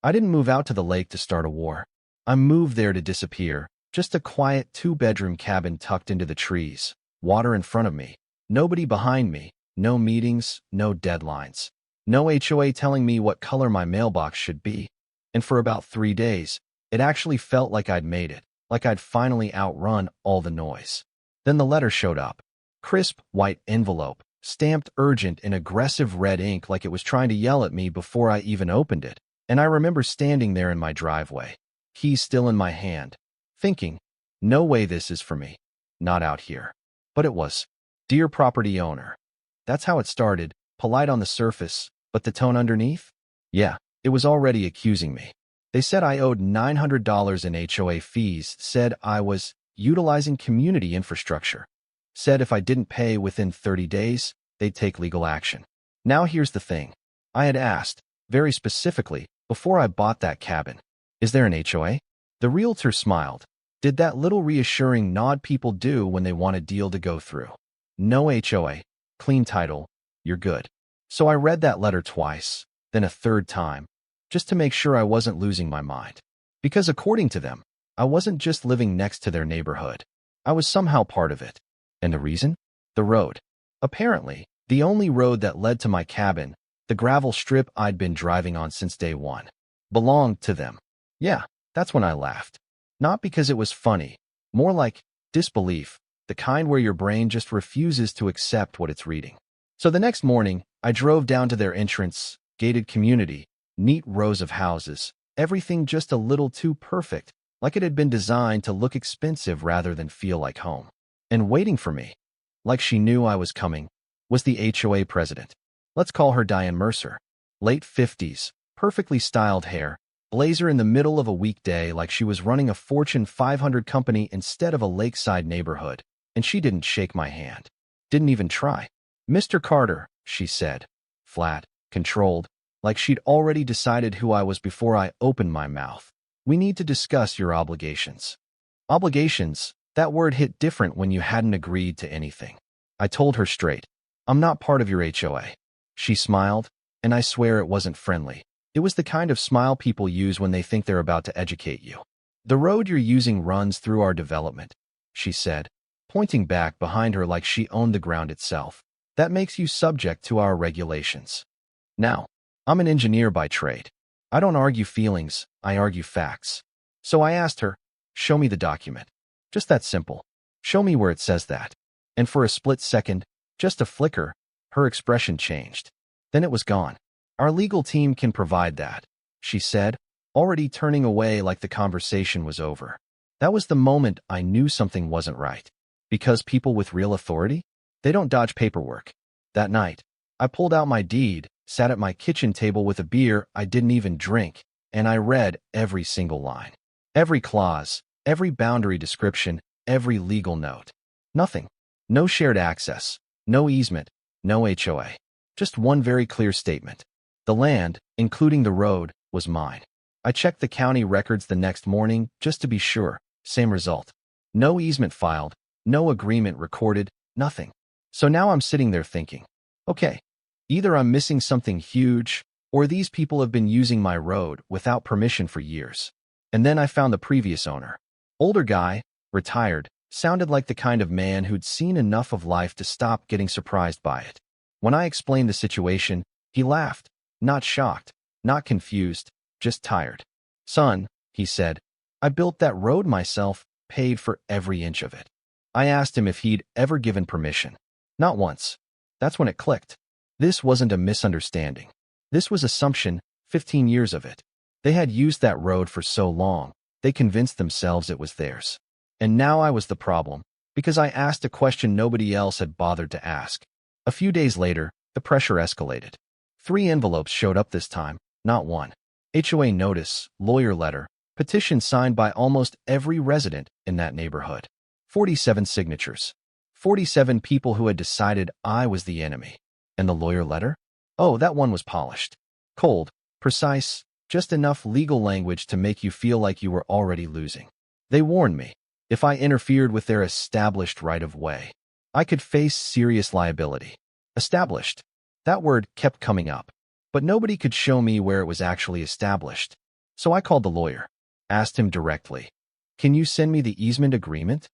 I didn't move out to the lake to start a war. I moved there to disappear. Just a quiet two-bedroom cabin tucked into the trees. Water in front of me. Nobody behind me. No meetings, no deadlines. No HOA telling me what color my mailbox should be. And for about 3 days, it actually felt like I'd made it, like I'd finally outrun all the noise. Then the letter showed up. Crisp, white envelope, stamped urgent in aggressive red ink like it was trying to yell at me before I even opened it. And I remember standing there in my driveway, keys still in my hand, thinking, no way this is for me. Not out here. But it was. Dear property owner. That's how it started, polite on the surface, but the tone underneath? Yeah, it was already accusing me. They said I owed $900 in HOA fees, said I was utilizing community infrastructure, said if I didn't pay within 30 days, they'd take legal action. Now here's the thing. I had asked, very specifically, before I bought that cabin, is there an HOA? The realtor smiled. Did that little reassuring nod people do when they want a deal to go through. No HOA, clean title, you're good. So I read that letter twice, then a third time, just to make sure I wasn't losing my mind. Because according to them, I wasn't just living next to their neighborhood. I was somehow part of it. And the reason? The road. Apparently, the only road that led to my cabin, the gravel strip I'd been driving on since day one, belonged to them. Yeah, that's when I laughed. Not because it was funny, more like disbelief, the kind where your brain just refuses to accept what it's reading. So the next morning, I drove down to their entrance, gated community, neat rows of houses, everything just a little too perfect, like it had been designed to look expensive rather than feel like home. And waiting for me, like she knew I was coming, was the HOA president. Let's call her Diane Mercer. Late 50s, perfectly styled hair, blazer in the middle of a weekday like she was running a Fortune 500 company instead of a lakeside neighborhood, and she didn't shake my hand. Didn't even try. Mr. Carter, she said, flat, controlled, like she'd already decided who I was before I opened my mouth. We need to discuss your obligations. Obligations, that word hit different when you hadn't agreed to anything. I told her straight, I'm not part of your HOA. She smiled, and I swear it wasn't friendly. It was the kind of smile people use when they think they're about to educate you. The road you're using runs through our development, she said, pointing back behind her like she owned the ground itself. That makes you subject to our regulations. Now, I'm an engineer by trade. I don't argue feelings, I argue facts. So I asked her, show me the document. Just that simple. Show me where it says that. And for a split second, just a flicker, her expression changed. Then it was gone. Our legal team can provide that, she said, already turning away like the conversation was over. That was the moment I knew something wasn't right. Because people with real authority, they don't dodge paperwork. That night, I pulled out my deed, sat at my kitchen table with a beer I didn't even drink, and I read every single line. Every clause, every boundary description, every legal note. Nothing. No shared access, no easement, no HOA. Just one very clear statement. The land, including the road, was mine. I checked the county records the next morning just to be sure. Same result. No easement filed, no agreement recorded, nothing. So now I'm sitting there thinking, okay, either I'm missing something huge, or these people have been using my road without permission for years. And then I found the previous owner. Older guy, retired, sounded like the kind of man who'd seen enough of life to stop getting surprised by it. When I explained the situation, he laughed, not shocked, not confused, just tired. Son, he said, I built that road myself, paid for every inch of it. I asked him if he'd ever given permission. Not once. That's when it clicked. This wasn't a misunderstanding. This was assumption, 15 years of it. They had used that road for so long, they convinced themselves it was theirs. And now I was the problem, because I asked a question nobody else had bothered to ask. A few days later, the pressure escalated. 3 envelopes showed up this time, not one. HOA notice, lawyer letter, petition signed by almost every resident in that neighborhood. 47 signatures. 47 people who had decided I was the enemy. And the lawyer letter? Oh, that one was polished. Cold, precise, just enough legal language to make you feel like you were already losing. They warned me, if I interfered with their established right-of-way, I could face serious liability. Established. That word kept coming up, but nobody could show me where it was actually established. So I called the lawyer, asked him directly, "Can you send me the easement agreement?"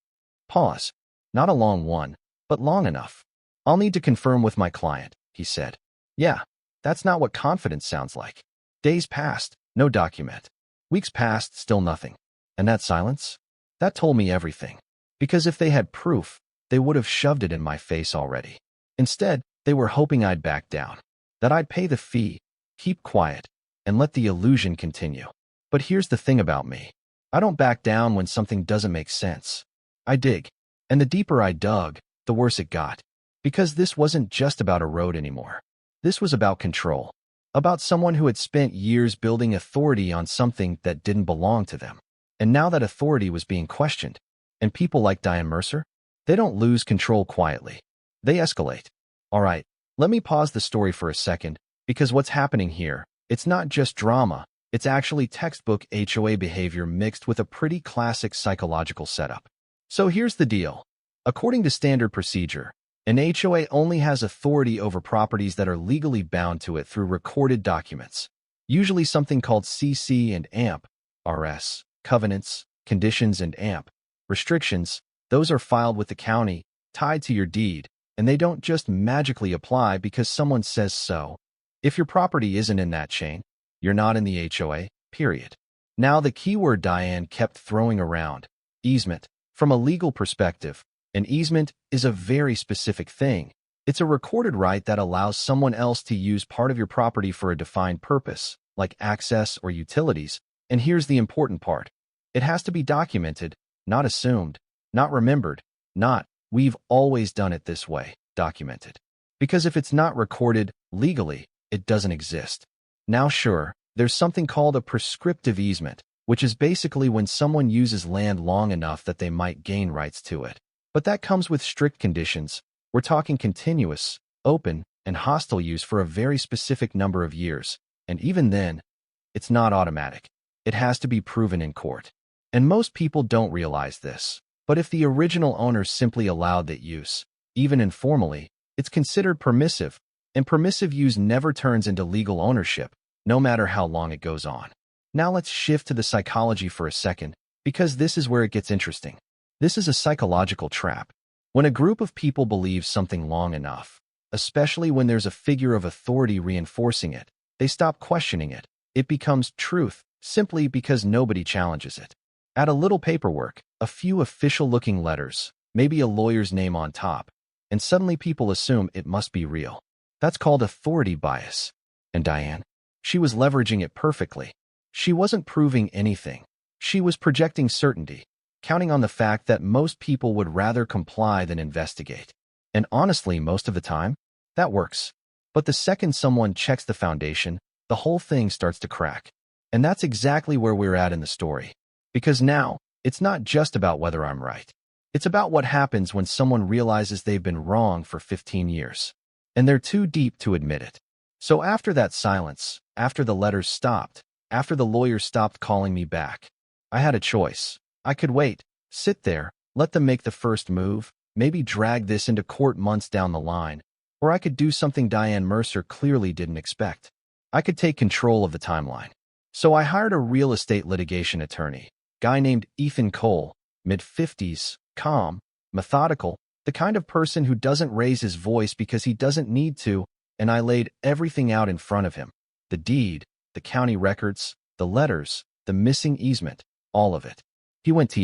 Pause. Not a long one, but long enough. "I'll need to confirm with my client," he said. Yeah, that's not what confidence sounds like. Days passed, no document. Weeks passed, still nothing. And that silence? That told me everything. Because if they had proof, they would have shoved it in my face already. Instead, they were hoping I'd back down, that I'd pay the fee, keep quiet, and let the illusion continue. But here's the thing about me. I don't back down when something doesn't make sense. I dig. And the deeper I dug, the worse it got. Because this wasn't just about a road anymore. This was about control. About someone who had spent years building authority on something that didn't belong to them. And now that authority was being questioned. And people like Diane Mercer, they don't lose control quietly. They escalate. All right, let me pause the story for a second, because what's happening here, it's not just drama, it's actually textbook HOA behavior mixed with a pretty classic psychological setup. So here's the deal. According to standard procedure, an HOA only has authority over properties that are legally bound to it through recorded documents, usually something called CC and AMP, RS, covenants, conditions, and AMP, restrictions. Those are filed with the county, tied to your deed, and they don't just magically apply because someone says so. If your property isn't in that chain, you're not in the HOA, period. Now the keyword Diane kept throwing around, easement. From a legal perspective, an easement is a very specific thing. It's a recorded right that allows someone else to use part of your property for a defined purpose, like access or utilities. And here's the important part. It has to be documented, not assumed, not remembered, not, "We've always done it this way," documented. Because if it's not recorded legally, it doesn't exist. Now sure, there's something called a prescriptive easement, which is basically when someone uses land long enough that they might gain rights to it. But that comes with strict conditions. We're talking continuous, open, and hostile use for a very specific number of years. And even then, it's not automatic. It has to be proven in court. And most people don't realize this. But if the original owners simply allowed that use, even informally, it's considered permissive, and permissive use never turns into legal ownership, no matter how long it goes on. Now let's shift to the psychology for a second, because this is where it gets interesting. This is a psychological trap. When a group of people believes something long enough, especially when there's a figure of authority reinforcing it, they stop questioning it. It becomes truth, simply because nobody challenges it. Add a little paperwork, a few official-looking letters, maybe a lawyer's name on top, and suddenly people assume it must be real. That's called authority bias. And Diane? She was leveraging it perfectly. She wasn't proving anything. She was projecting certainty, counting on the fact that most people would rather comply than investigate. And honestly, most of the time, that works. But the second someone checks the foundation, the whole thing starts to crack. And that's exactly where we're at in the story. Because now, it's not just about whether I'm right. It's about what happens when someone realizes they've been wrong for 15 years. And they're too deep to admit it. So after that silence, after the letters stopped, after the lawyer stopped calling me back, I had a choice. I could wait, sit there, let them make the first move, maybe drag this into court months down the line, or I could do something Diane Mercer clearly didn't expect. I could take control of the timeline. So I hired a real estate litigation attorney, guy named Ethan Cole, mid-50s, calm, methodical, the kind of person who doesn't raise his voice because he doesn't need to, and I laid everything out in front of him. The deed, the county records, the letters, the missing easement, all of it. He went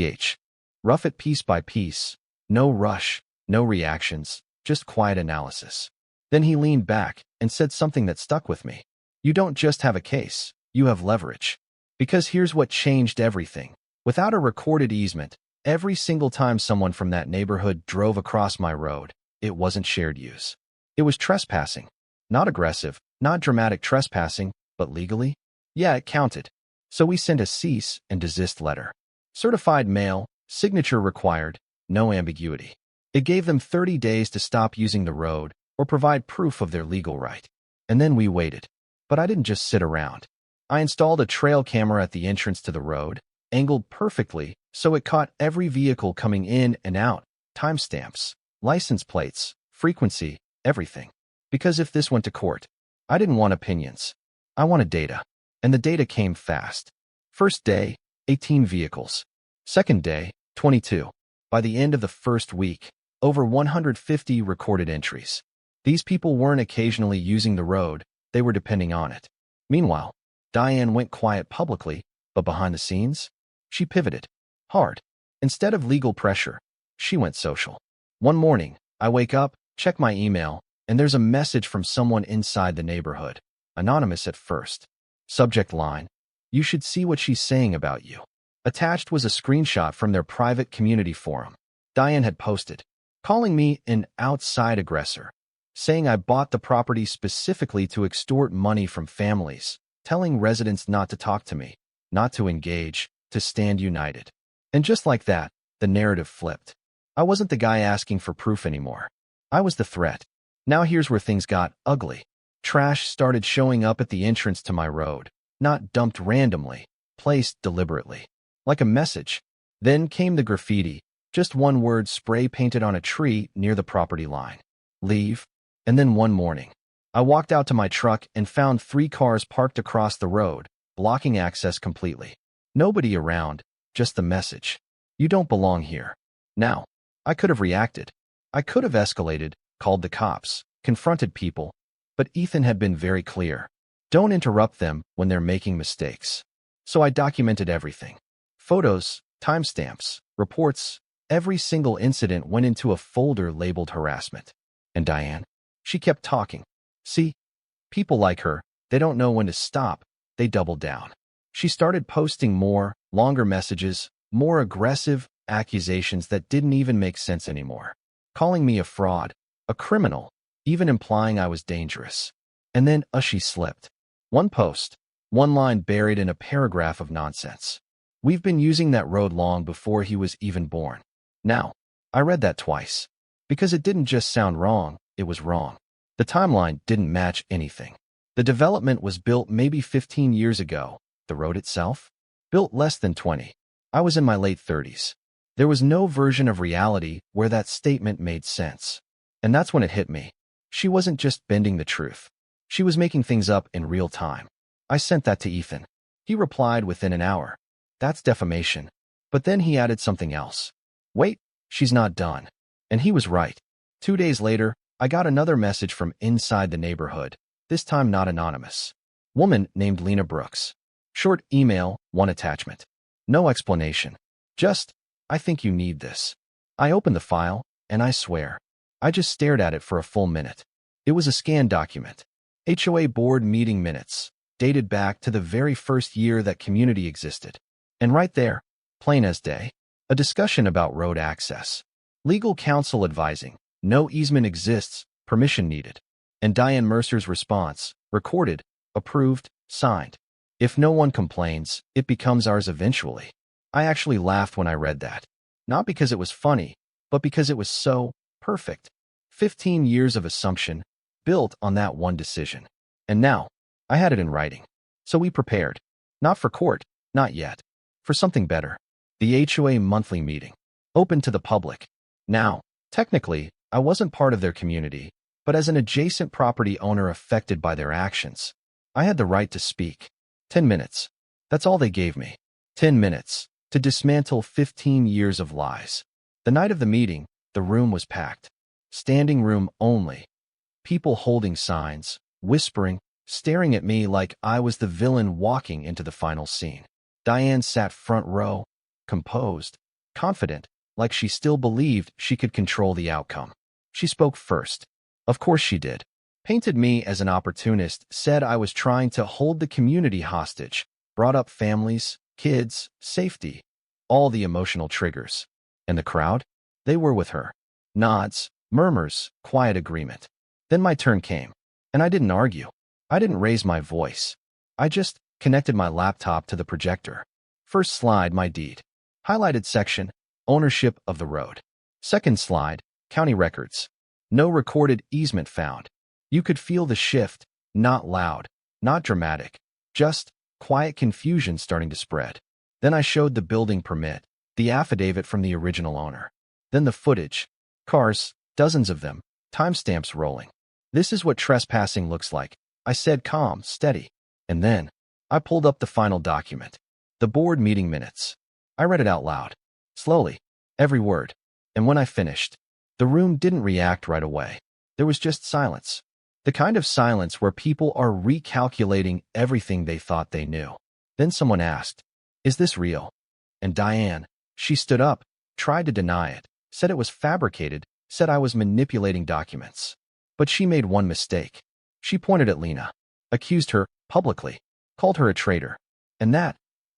rough it piece by piece, no rush, no reactions, just quiet analysis. Then he leaned back and said something that stuck with me. You don't just have a case, you have leverage. Because here's what changed everything. Without a recorded easement, every single time someone from that neighborhood drove across my road, it wasn't shared use. It was trespassing. Not aggressive, not dramatic trespassing, but legally? Yeah, it counted. So we sent a cease and desist letter. Certified mail, signature required, no ambiguity. It gave them 30 days to stop using the road or provide proof of their legal right. And then we waited. But I didn't just sit around. I installed a trail camera at the entrance to the road, angled perfectly so it caught every vehicle coming in and out, timestamps, license plates, frequency, everything. Because if this went to court, I didn't want opinions. I wanted data. And the data came fast. First day, 18 vehicles. Second day, 22. By the end of the first week, over 150 recorded entries. These people weren't occasionally using the road, they were depending on it. Meanwhile, Diane went quiet publicly, but behind the scenes, she pivoted. Hard. Instead of legal pressure, she went social. One morning, I wake up, check my email, and there's a message from someone inside the neighborhood. Anonymous at first. Subject line: "You should see what she's saying about you." Attached was a screenshot from their private community forum. Diane had posted, calling me an outside aggressor, saying I bought the property specifically to extort money from families, telling residents not to talk to me, not to engage, to stand united. And just like that, the narrative flipped. I wasn't the guy asking for proof anymore. I was the threat. Now here's where things got ugly. Trash started showing up at the entrance to my road, not dumped randomly, placed deliberately. Like a message. Then came the graffiti, just one word spray painted on a tree near the property line. Leave. And then one morning, I walked out to my truck and found 3 cars parked across the road, blocking access completely. Nobody around, just the message. You don't belong here. Now, I could have reacted. I could have escalated, called the cops, confronted people, but Ethan had been very clear. Don't interrupt them when they're making mistakes. So I documented everything. Photos, timestamps, reports, every single incident went into a folder labeled harassment. And Diane? She kept talking. See? People like her, they don't know when to stop, they double down. She started posting more, longer messages, more aggressive accusations that didn't even make sense anymore. Calling me a fraud, a criminal, even implying I was dangerous. And then she slipped. One post, one line buried in a paragraph of nonsense. We've been using that road long before he was even born. Now, I read that twice. Because it didn't just sound wrong, it was wrong. The timeline didn't match anything. The development was built maybe 15 years ago. The road itself? Built less than 20. I was in my late 30s. There was no version of reality where that statement made sense. And that's when it hit me. She wasn't just bending the truth. She was making things up in real time. I sent that to Ethan. He replied within an hour. That's defamation. But then he added something else. Wait, she's not done. And he was right. 2 days later, I got another message from inside the neighborhood, this time not anonymous. Woman named Lena Brooks. Short email, one attachment. No explanation. Just, I think you need this. I opened the file, and I swear, I just stared at it for a full minute. It was a scanned document. HOA board meeting minutes, dated back to the very first year that community existed. And right there, plain as day, a discussion about road access. Legal counsel advising, no easement exists, permission needed. And Diane Mercer's response, recorded, approved, signed. If no one complains, it becomes ours eventually. I actually laughed when I read that. Not because it was funny, but because it was so perfect. 15 years of assumption, built on that one decision. And now, I had it in writing. So we prepared. Not for court, not yet. For something better. The HOA monthly meeting. Open to the public. Now, technically, I wasn't part of their community, but as an adjacent property owner affected by their actions, I had the right to speak. 10 minutes. That's all they gave me. 10 minutes to dismantle 15 years of lies. The night of the meeting, the room was packed. Standing room only. People holding signs, whispering, staring at me like I was the villain walking into the final scene. Diane sat front row, composed, confident, like she still believed she could control the outcome. She spoke first. Of course she did. Painted me as an opportunist, said I was trying to hold the community hostage, brought up families, kids, safety, all the emotional triggers. And the crowd? They were with her. Nods, murmurs, quiet agreement. Then my turn came, and I didn't argue. I didn't raise my voice. I just connected my laptop to the projector. First slide, my deed. Highlighted section, ownership of the road. Second slide, county records. No recorded easement found. You could feel the shift, not loud, not dramatic, just quiet confusion starting to spread. Then I showed the building permit, the affidavit from the original owner. Then the footage. Cars, dozens of them, timestamps rolling. This is what trespassing looks like. I said calm, steady. And then, I pulled up the final document. The board meeting minutes. I read it out loud. Slowly. Every word. And when I finished, the room didn't react right away. There was just silence. The kind of silence where people are recalculating everything they thought they knew. Then someone asked, "Is this real?" And Diane, she stood up, tried to deny it, said it was fabricated, said I was manipulating documents. But she made one mistake. She pointed at Lena, accused her publicly, called her a traitor. And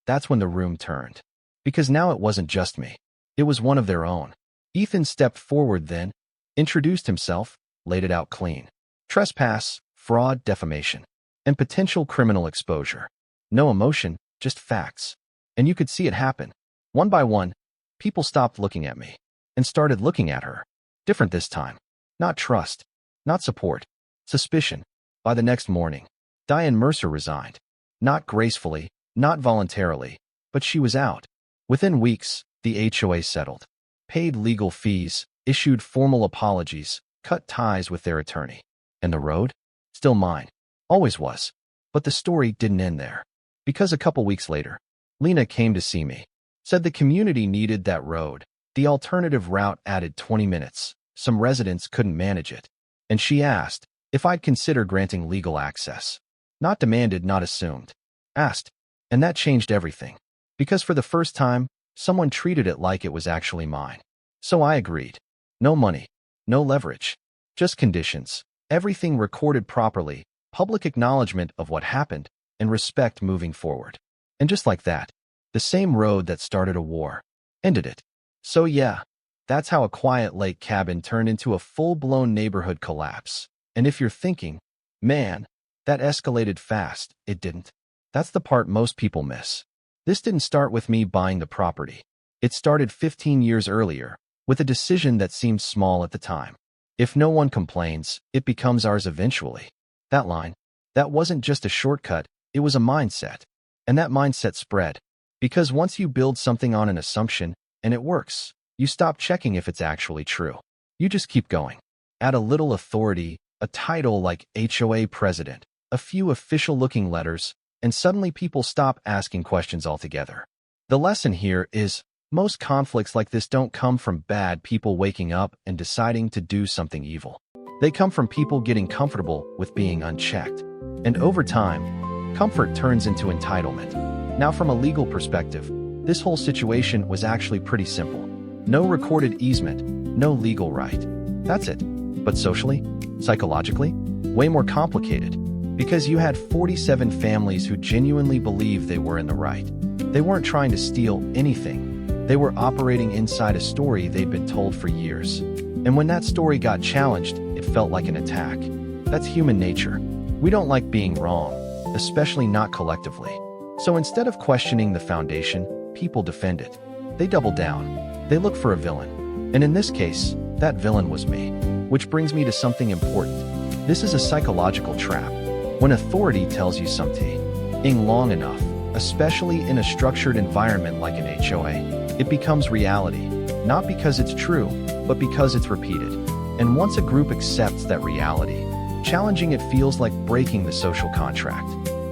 that's when the room turned. Because now it wasn't just me. It was one of their own. Ethan stepped forward then, introduced himself, laid it out clean. Trespass, fraud, defamation, and potential criminal exposure. No emotion, just facts. And you could see it happen. One by one, people stopped looking at me and started looking at her. Different this time. Not trust, not support, suspicion. By the next morning, Diane Mercer resigned. Not gracefully, not voluntarily, but she was out. Within weeks, the HOA settled, paid legal fees, issued formal apologies, cut ties with their attorney. And the road? Still mine. Always was. But the story didn't end there. Because a couple weeks later, Lena came to see me. Said the community needed that road. The alternative route added 20 minutes. Some residents couldn't manage it. And she asked if I'd consider granting legal access. Not demanded, not assumed. Asked. And that changed everything. Because for the first time, someone treated it like it was actually mine. So I agreed. No money. No leverage. Just conditions. Everything recorded properly, public acknowledgement of what happened, and respect moving forward. And just like that, the same road that started a war ended it. So yeah, that's how a quiet lake cabin turned into a full-blown neighborhood collapse. And if you're thinking, man, that escalated fast, it didn't. That's the part most people miss. This didn't start with me buying the property. It started 15 years earlier, with a decision that seemed small at the time. If no one complains, it becomes ours eventually. That line, that wasn't just a shortcut, it was a mindset. And that mindset spread. Because once you build something on an assumption, and it works, you stop checking if it's actually true. You just keep going. Add a little authority, a title like HOA president, a few official-looking letters, and suddenly people stop asking questions altogether. The lesson here is, most conflicts like this don't come from bad people waking up and deciding to do something evil. They come from people getting comfortable with being unchecked. And over time, comfort turns into entitlement. Now, from a legal perspective, this whole situation was actually pretty simple. No recorded easement, no legal right. That's it. But socially, psychologically, way more complicated. Because you had 47 families who genuinely believed they were in the right. They weren't trying to steal anything. They were operating inside a story they'd been told for years. And when that story got challenged, it felt like an attack. That's human nature. We don't like being wrong, especially not collectively. So instead of questioning the foundation, people defend it. They double down. They look for a villain. And in this case, that villain was me. Which brings me to something important. This is a psychological trap. When authority tells you something long enough, especially in a structured environment like an HOA, it becomes reality, not because it's true, but because it's repeated. And once a group accepts that reality, challenging it feels like breaking the social contract.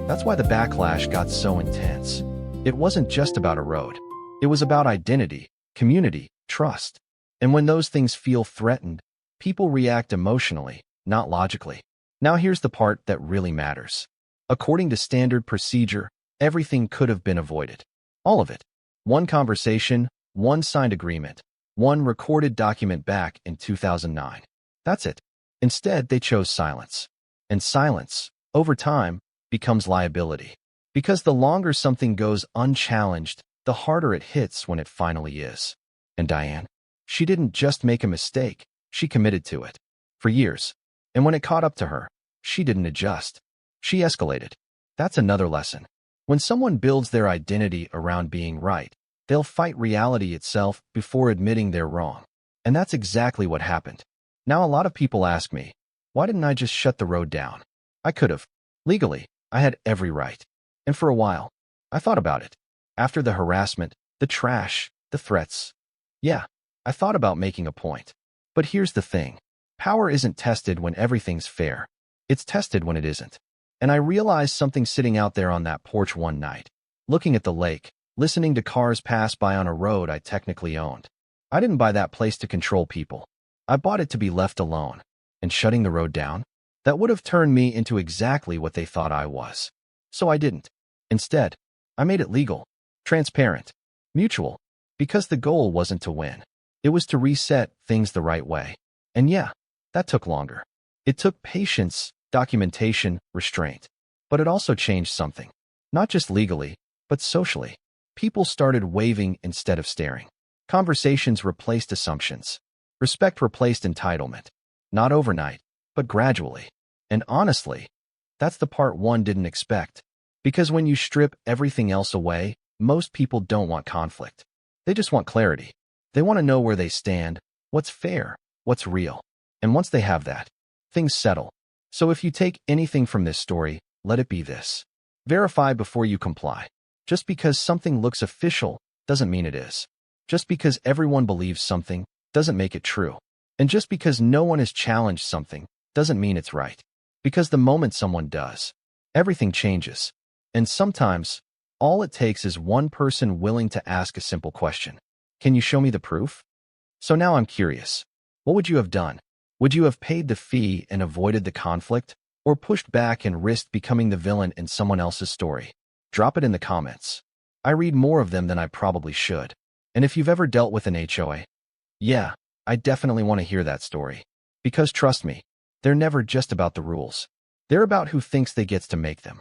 That's why the backlash got so intense. It wasn't just about a road. It was about identity, community, trust. And when those things feel threatened, people react emotionally, not logically. Now here's the part that really matters. According to standard procedure, everything could have been avoided. All of it. One conversation, one signed agreement, one recorded document back in 2009. That's it. Instead, they chose silence. And silence, over time, becomes liability. Because the longer something goes unchallenged, the harder it hits when it finally is. And Diane, she didn't just make a mistake, she committed to it. For years. And when it caught up to her, she didn't adjust. She escalated. That's another lesson. When someone builds their identity around being right, they'll fight reality itself before admitting they're wrong. And that's exactly what happened. Now a lot of people ask me, why didn't I just shut the road down? I could have. Legally, I had every right. And for a while, I thought about it. After the harassment, the trash, the threats. Yeah, I thought about making a point. But here's the thing. Power isn't tested when everything's fair. It's tested when it isn't. And I realized something sitting out there on that porch one night, looking at the lake, listening to cars pass by on a road I technically owned. I didn't buy that place to control people. I bought it to be left alone. And shutting the road down? That would have turned me into exactly what they thought I was. So I didn't. Instead, I made it legal, transparent, mutual, because the goal wasn't to win. It was to reset things the right way. And yeah, that took longer. It took patience, documentation, restraint. But it also changed something. Not just legally, but socially. People started waving instead of staring. Conversations replaced assumptions. Respect replaced entitlement. Not overnight, but gradually. And honestly, that's the part one didn't expect. Because when you strip everything else away, most people don't want conflict. They just want clarity. They want to know where they stand, what's fair, what's real. And once they have that, things settle. So if you take anything from this story, let it be this. Verify before you comply. Just because something looks official doesn't mean it is. Just because everyone believes something doesn't make it true. And just because no one has challenged something doesn't mean it's right. Because the moment someone does, everything changes. And sometimes, all it takes is one person willing to ask a simple question. Can you show me the proof? So now I'm curious. What would you have done? Would you have paid the fee and avoided the conflict? Or pushed back and risked becoming the villain in someone else's story? Drop it in the comments. I read more of them than I probably should. And if you've ever dealt with an HOA, yeah, I definitely want to hear that story. Because trust me, they're never just about the rules. They're about who thinks they gets to make them.